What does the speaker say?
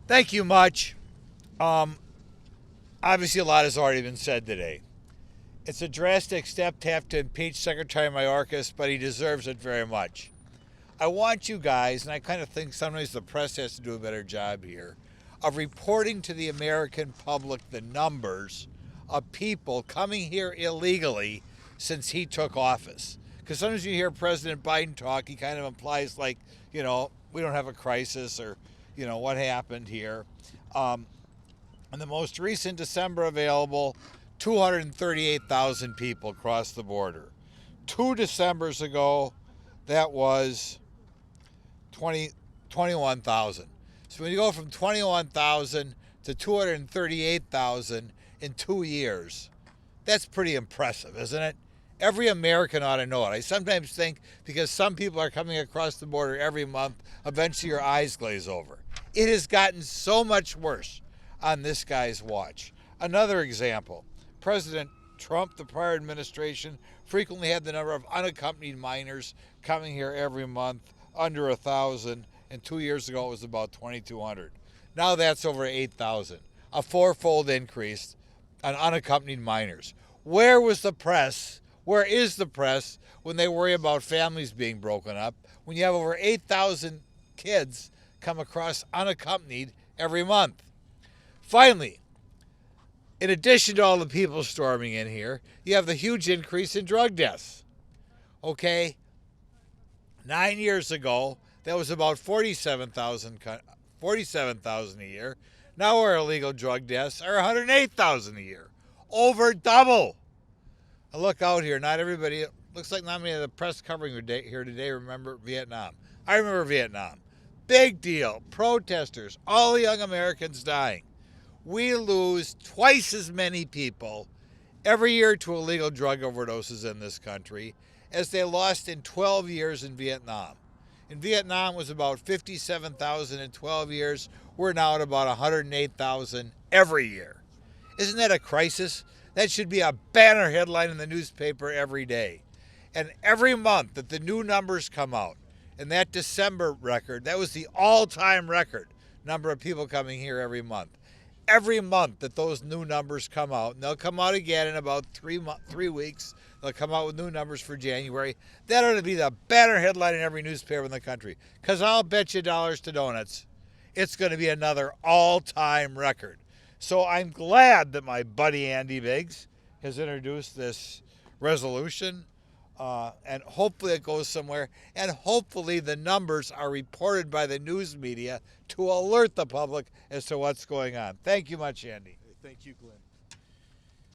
Thank you much. Um, Obviously, a lot has already been said today. It's a drastic step to have to impeach Secretary Mayorkas, but he deserves it very much. I want you guys, and I kind of think sometimes the press has to do a better job here, of reporting to the American public the numbers of people coming here illegally since he took office. Because sometimes you hear President Biden talk, he kind of implies like, we don't have a crisis or, what happened here. Um, In the most recent December available, 238,000 people crossed the border. 2 Decembers ago, that was 21,000. So when you go from 21,000 to 238,000 in 2 years, that's pretty impressive, isn't it? Every American ought to know it. I sometimes think because some people are coming across the border every month, eventually your eyes glaze over. It has gotten so much worse on this guy's watch. Another example, President Trump, the prior administration, frequently had the number of unaccompanied minors coming here every month under 1,000, and 2 years ago it was about 2,200. Now that's over 8,000, a fourfold increase on unaccompanied minors. Where was the press? Where is the press when they worry about families being broken up, when you have over 8,000 kids come across unaccompanied every month? Finally, in addition to all the people storming in here, you have the huge increase in drug deaths. Okay, 9 years ago, that was about 47,000 a year. Now our illegal drug deaths are 108,000 a year. Over double. And look out here, not everybody, looks like not many of the press covering here today remember Vietnam. I remember Vietnam. Big deal. Protesters, all the young Americans dying. We lose twice as many people every year to illegal drug overdoses in this country as they lost in 12 years in Vietnam. In Vietnam was about 57,000 in 12 years. We're now at about 108,000 every year. Isn't that a crisis? That should be a banner headline in the newspaper every day. And every month that the new numbers come out, and that December record, that was the all-time record number of people coming here every month. Every month that those new numbers come out, and they'll come out again in about 3 weeks. They'll come out with new numbers for January. That ought to be the banner headline in every newspaper in the country. Because I'll bet you dollars to donuts, it's going to be another all-time record. So I'm glad that my buddy Andy Biggs has introduced this resolution, and hopefully it goes somewhere, and hopefully the numbers are reported by the news media to alert the public as to what's going on. Thank you much, Andy. Thank you, Glenn.